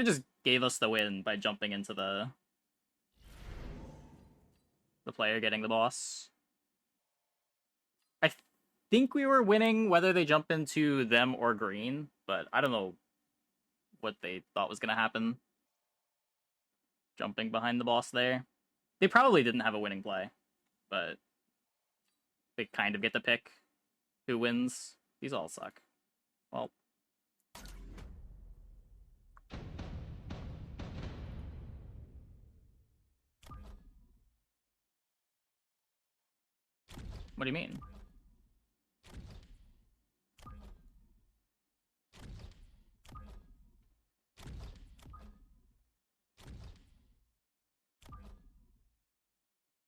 It just gave us the win by jumping into the player getting the boss. I think we were winning whether they jump into them or green, but I don't know what they thought was gonna happen. Jumping behind the boss there. They probably didn't have a winning play, but they kind of get to pick who wins. These all suck. Well, what do you mean?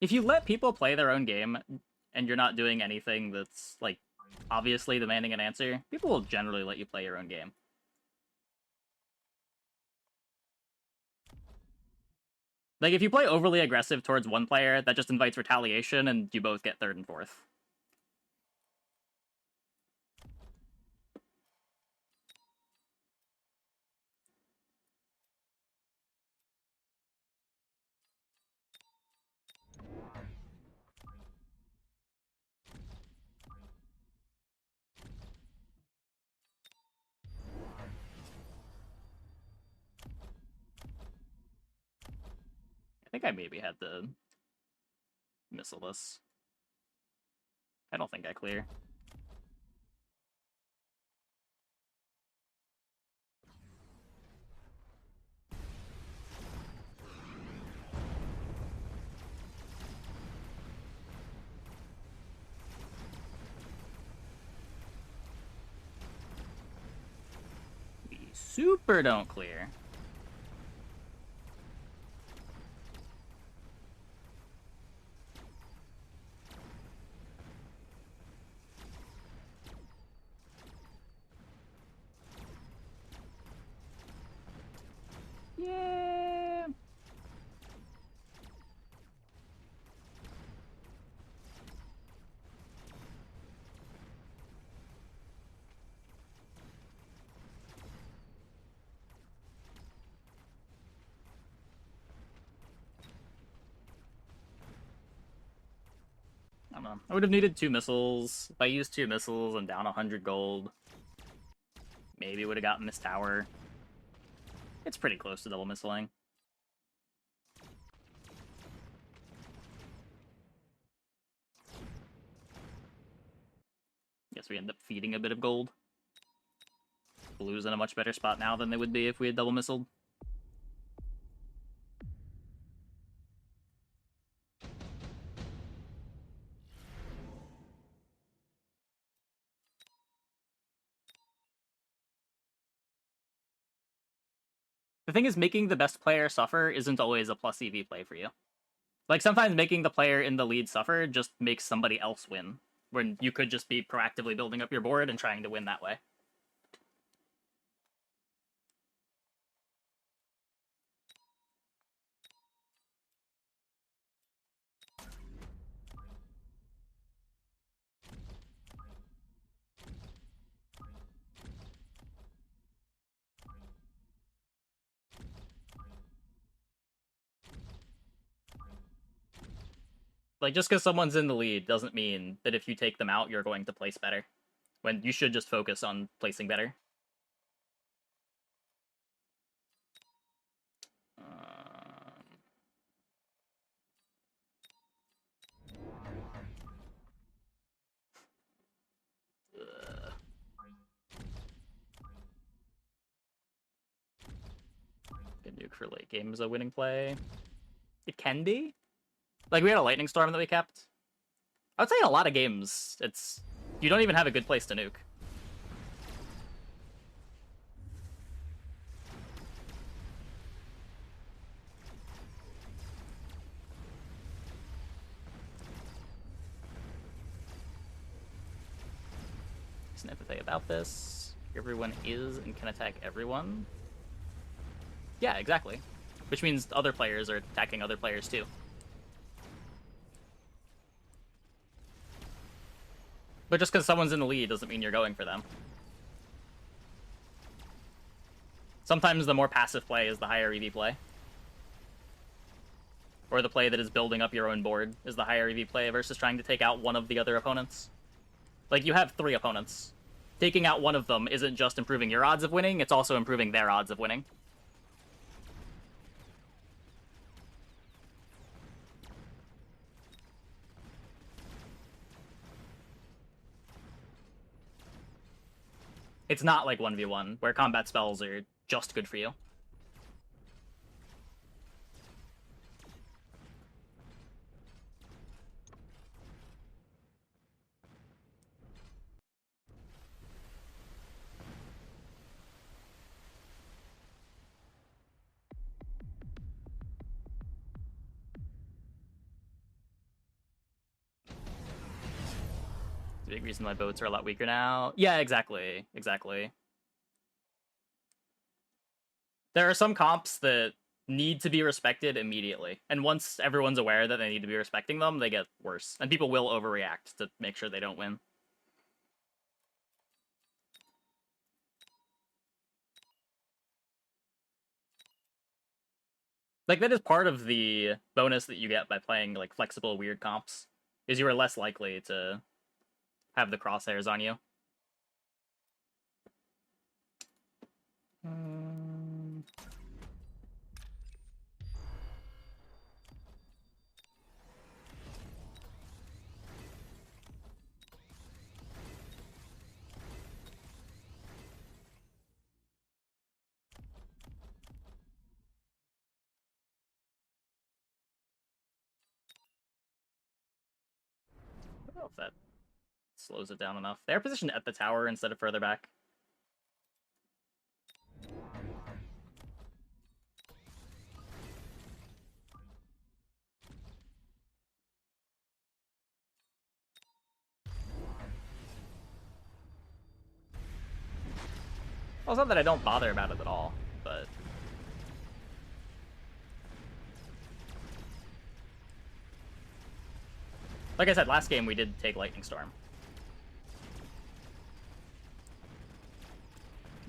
If you let people play their own game and you're not doing anything that's, like, obviously demanding an answer, people will generally let you play your own game. Like, if you play overly aggressive towards one player, that just invites retaliation and you both get third and fourth. I think I maybe had to missile this. I don't think I clear. We super don't clear. Yeah. I don't know. I would have needed 2 missiles. If I used 2 missiles and down 100 gold, maybe would have gotten this tower. It's pretty close to double missiling. Guess we end up feeding a bit of gold. Blue's in a much better spot now than they would be if we had double missiled. The thing is, making the best player suffer isn't always a plus EV play for you. Like, sometimes making the player in the lead suffer just makes somebody else win, when you could just be proactively building up your board and trying to win that way. Like, just because someone's in the lead doesn't mean that if you take them out, you're going to place better. When you should just focus on placing better. Good nuke for late game is a winning play. It can be. Like, we had a lightning storm that we kept. I would say in a lot of games, it's you don't even have a good place to nuke. There's an FFA about this. Everyone is and can attack everyone. Yeah, exactly. Which means other players are attacking other players too. But just because someone's in the lead doesn't mean you're going for them. Sometimes the more passive play is the higher EV play. Or the play that is building up your own board is the higher EV play versus trying to take out one of the other opponents. Like, you have 3 opponents. Taking out one of them isn't just improving your odds of winning, it's also improving their odds of winning. It's not like 1v1, where combat spells are just good for you. It's a big reason why boats are a lot weaker now. Yeah, exactly. Exactly. There are some comps that need to be respected immediately. And once everyone's aware that they need to be respecting them, they get worse. And people will overreact to make sure they don't win. Like, that is part of the bonus that you get by playing, like, flexible, weird comps, is you are less likely to have the crosshairs on you. I don't know if that slows it down enough. They're positioned at the tower instead of further back. Well, it's not that I don't bother about it at all, but... Like I said, last game we did take Lightning Storm.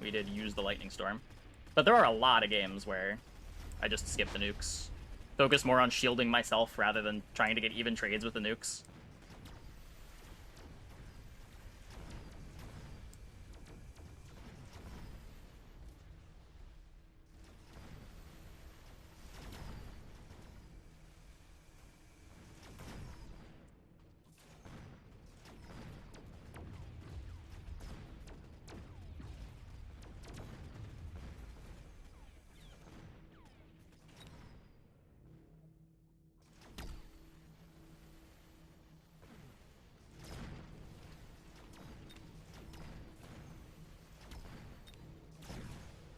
We did use the Lightning Storm. But there are a lot of games where I just skip the nukes. Focus more on shielding myself rather than trying to get even trades with the nukes.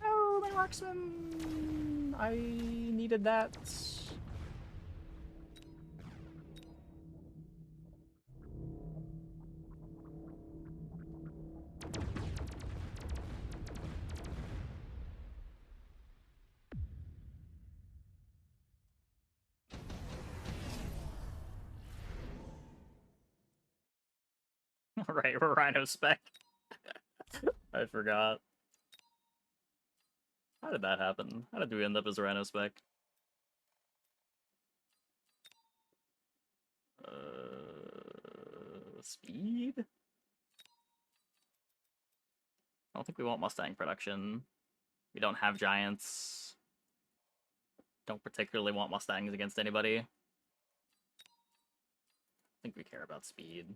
Oh, my Marksmen! I needed that. Right, we're Rhino spec. I forgot. How did that happen? How did we end up as Rhino spec? Speed? I don't think we want Mustang production. We don't have Giants. Don't particularly want Mustangs against anybody. I think we care about speed.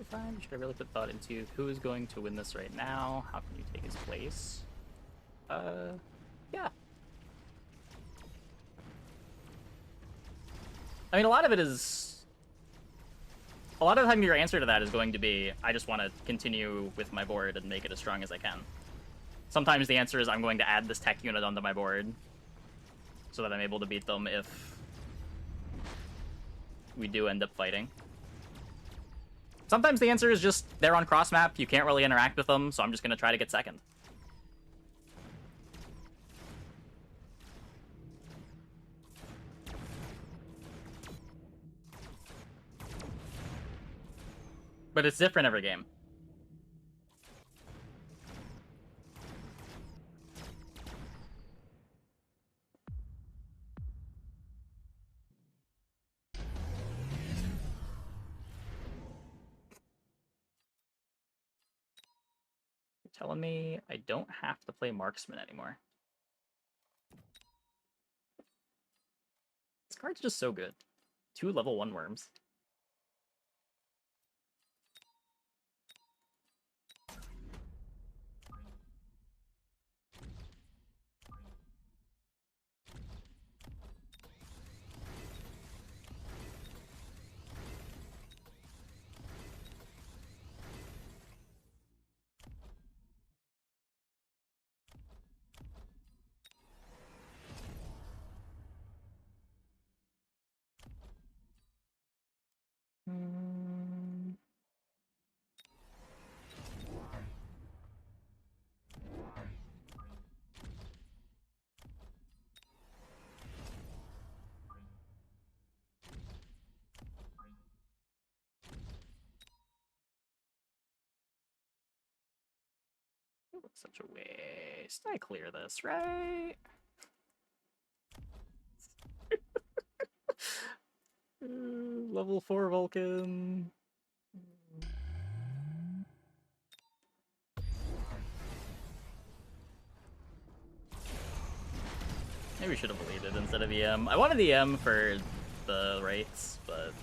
fine. Should I really put thought into who is going to win this right now? How can you take his place? Yeah. I mean, a lot of the time your answer to that is going to be, I just want to continue with my board and make it as strong as I can. Sometimes the answer is, I'm going to add this tech unit onto my board so that I'm able to beat them if we do end up fighting. Sometimes the answer is just, they're on cross map, you can't really interact with them, so I'm just going to try to get second. But it's different every game. You're telling me I don't have to play Marksmen anymore. This card's just so good. 2 level 1 worms. Such a waste. I clear this, right? Level 4 Vulcan. Maybe we should have bleeded instead of EM. I wanted EM for the rates, but...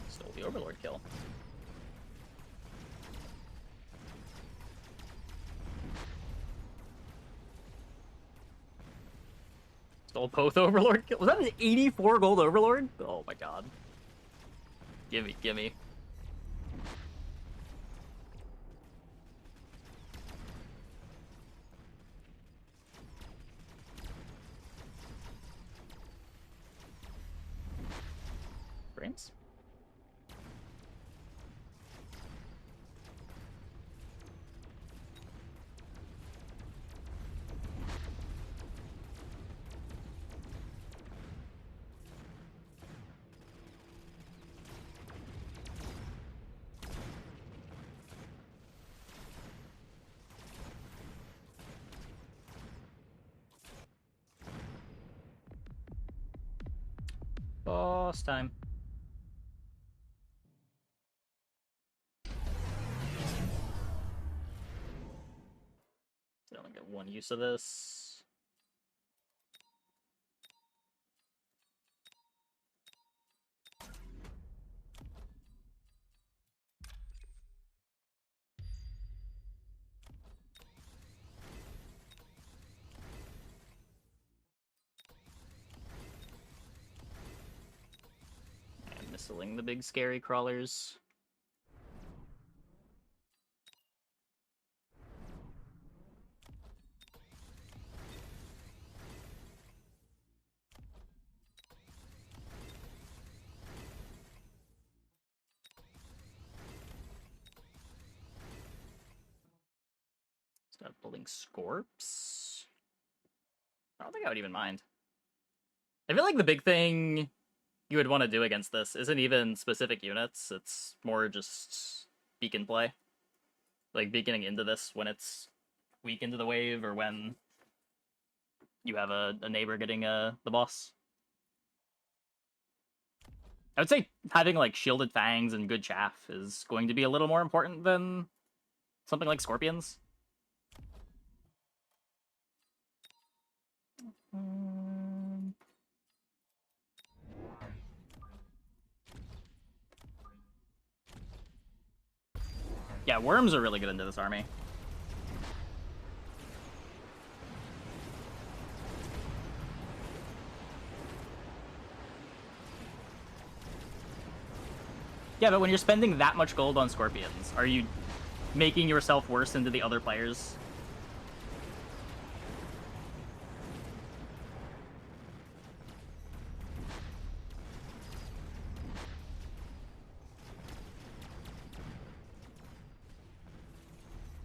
Stole the Overlord kill. Stole both Overlord kill. Was that an 84 gold Overlord? Oh my god. Gimme, gimme. Brains? Boss time. I only get 1 use of this. And missing the big scary crawlers. Start building Scorps. I don't think I would even mind. I feel like the big thing you would want to do against this isn't even specific units, it's more just beacon play. Like beaconing into this when it's weak into the wave or when you have a neighbor getting the boss. I would say having like shielded fangs and good chaff is going to be a little more important than something like scorpions. Yeah, worms are really good into this army. Yeah, but when you're spending that much gold on scorpions, are you making yourself worse into the other players?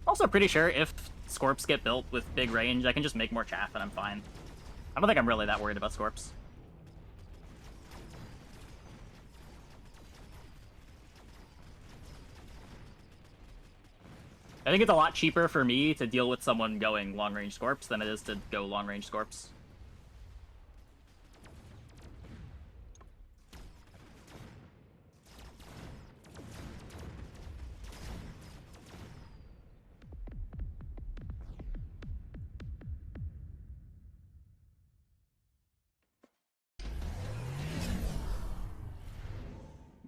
Also pretty sure if Scorps get built with big range, I can just make more chaff and I'm fine. I don't think I'm really that worried about Scorps. I think it's a lot cheaper for me to deal with someone going long-range Scorps than it is to go long-range Scorps.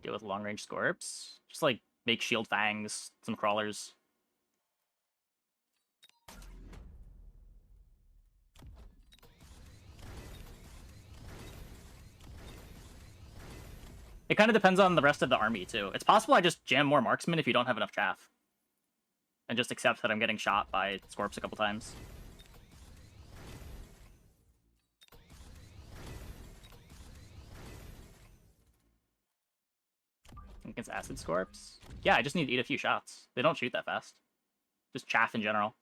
Deal with long-range Scorps. Just, like, make Shield Fangs, some Crawlers. It kind of depends on the rest of the army, too. It's possible I just jam more Marksmen if you don't have enough chaff. And just accept that I'm getting shot by Scorps a couple times. Against Acid Scorps? Yeah, I just need to eat a few shots. They don't shoot that fast. Just chaff in general.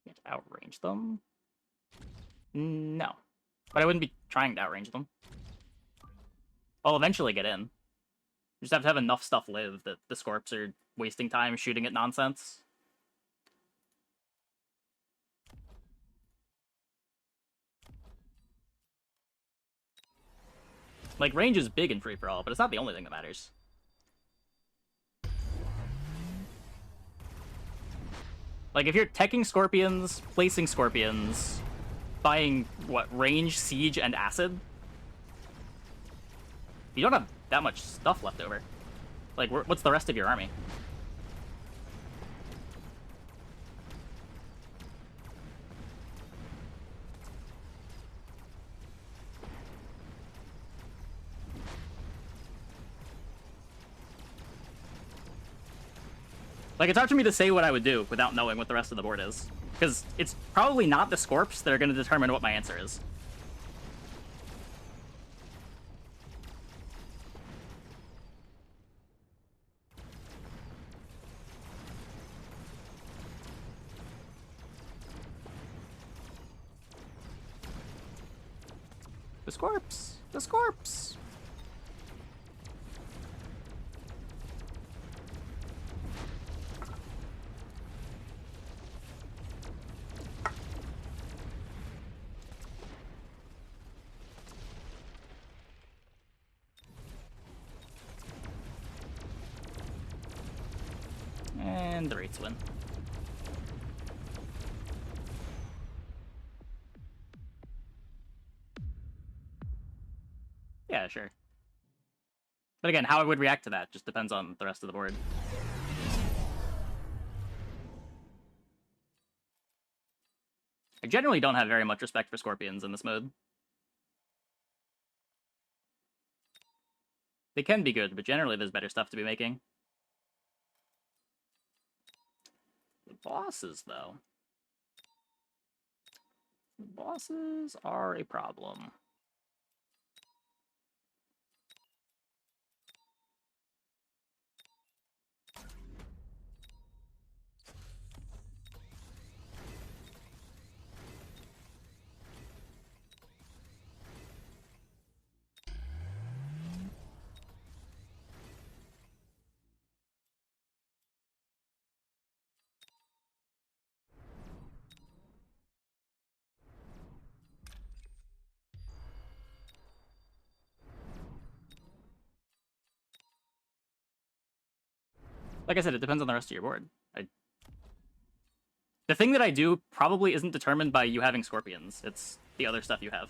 Can't outrange them. No. But I wouldn't be trying to outrange them. I'll eventually get in. You just have to have enough stuff live that the Scorps are wasting time shooting at nonsense. Like, range is big in free-for-all, but it's not the only thing that matters. Like, if you're teching Scorpions, placing Scorpions, buying, what, range, siege, and acid, you don't have that much stuff left over. Like, what's the rest of your army? Like, it's hard for me to say what I would do without knowing what the rest of the board is. Because it's probably not the Scorps that are going to determine what my answer is. The Scorps! The Scorps! And the Wraiths win. Yeah, sure. But again, how I would react to that just depends on the rest of the board. I generally don't have very much respect for Scorpions in this mode. They can be good, but generally there's better stuff to be making. The bosses, though. The bosses are a problem. Like I said, it depends on the rest of your board. The thing that I do probably isn't determined by you having scorpions. It's the other stuff you have.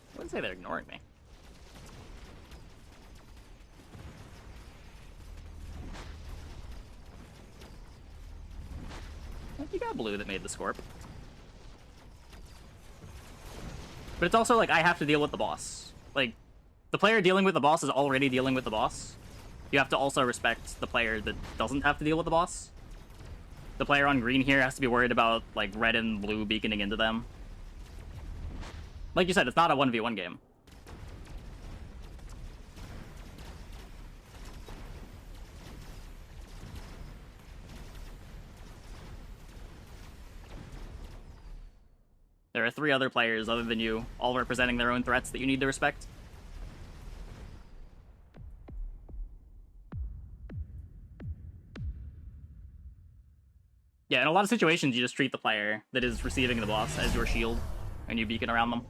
I wouldn't say they're ignoring me. You got blue that made the Scorp. But it's also like I have to deal with the boss. Like, the player dealing with the boss is already dealing with the boss. You have to also respect the player that doesn't have to deal with the boss. The player on green here has to be worried about, like, red and blue beaconing into them. Like you said, it's not a 1v1 game. There are 3 other players other than you, all representing their own threats that you need to respect. Yeah, in a lot of situations, you just treat the player that is receiving the boss as your shield, and you beacon around them.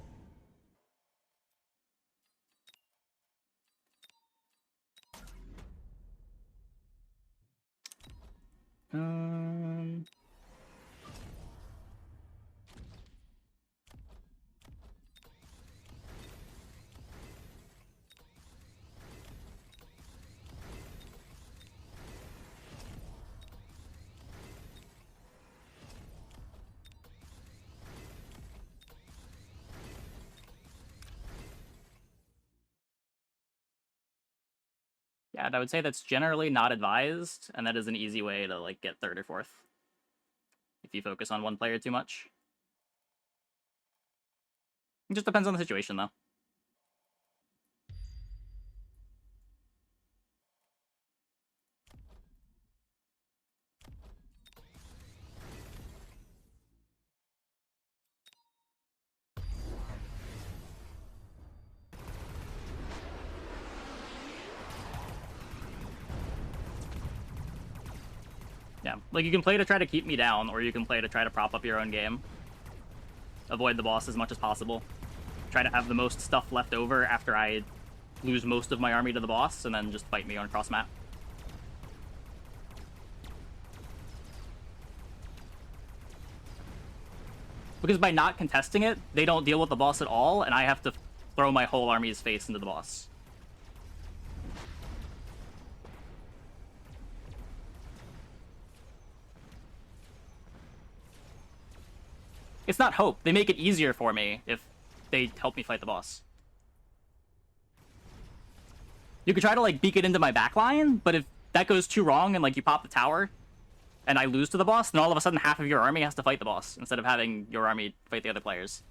Yeah, and I would say that's generally not advised, and that is an easy way to, like, get 3rd or 4th. If you focus on one player too much. It just depends on the situation, though. Yeah, like, you can play to try to keep me down, or you can play to try to prop up your own game. Avoid the boss as much as possible. Try to have the most stuff left over after I lose most of my army to the boss, and then just fight me on cross map. Because by not contesting it, they don't deal with the boss at all, and I have to throw my whole army's face into the boss. It's not hope. They make it easier for me if they help me fight the boss. You could try to, like, beak it into my backline, but if that goes too wrong and, like, you pop the tower and I lose to the boss, then all of a sudden half of your army has to fight the boss instead of having your army fight the other players.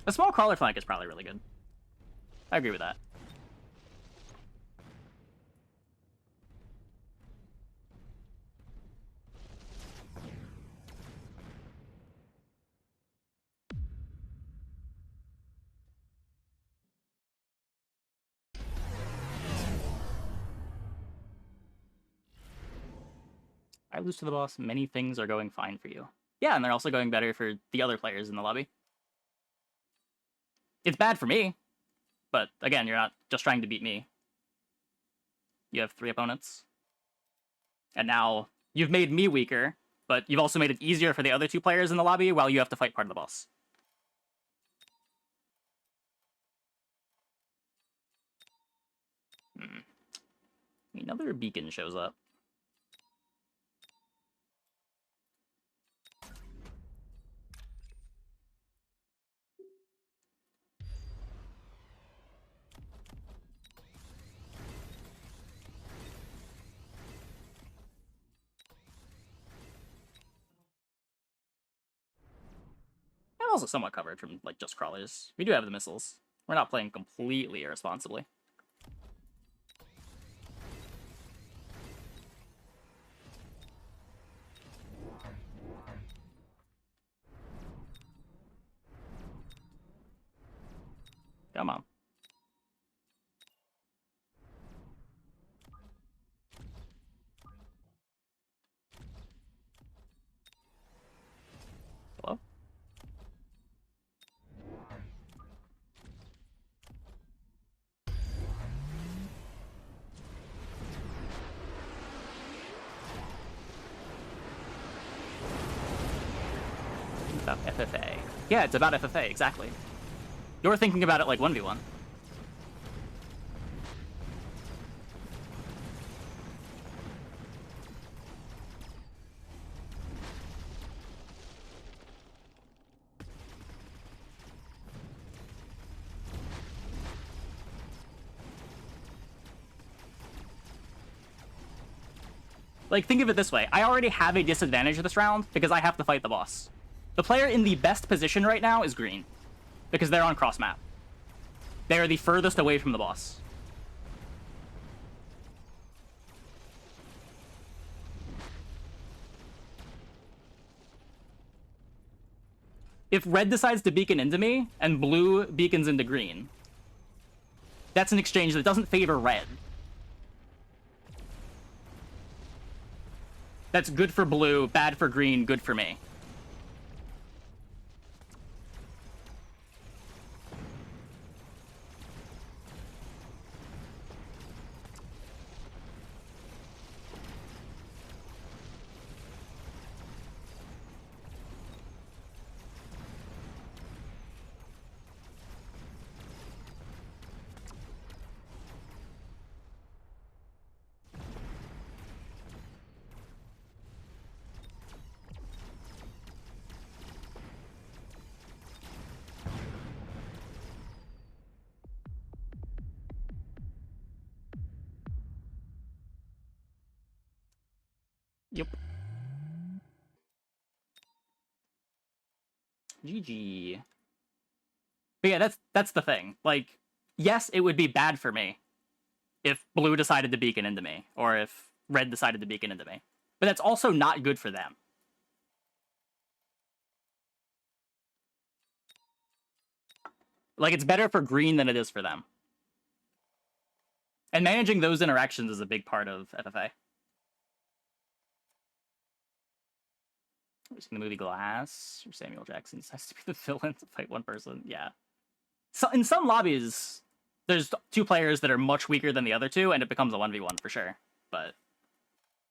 A small crawler flank is probably really good. I agree with that. I lose to the boss, many things are going fine for you. Yeah, and they're also going better for the other players in the lobby. It's bad for me, but again, you're not just trying to beat me. You have 3 opponents. And now you've made me weaker, but you've also made it easier for the other 2 players in the lobby while you have to fight part of the boss. Another beacon shows up. And also somewhat covered from, like, just crawlers. We do have the missiles. We're not playing completely irresponsibly. Come on. Hello? About FFA. Yeah, it's about FFA, exactly. You're thinking about it like 1v1. Like, think of it this way. I already have a disadvantage this round because I have to fight the boss. The player in the best position right now is green because they're on cross map. They are the furthest away from the boss. If red decides to beacon into me and blue beacons into green, that's an exchange that doesn't favor red. That's good for blue, bad for green, good for me. Yep. GG. But yeah, that's the thing. Like, yes, it would be bad for me if blue decided to beacon into me, or if red decided to beacon into me. But that's also not good for them. Like, it's better for green than it is for them. And managing those interactions is a big part of FFA. We've seen the movie Glass, or Samuel Jackson decides to be the villain to fight one person. Yeah. So in some lobbies, there's 2 players that are much weaker than the other 2, and it becomes a 1v1 for sure. But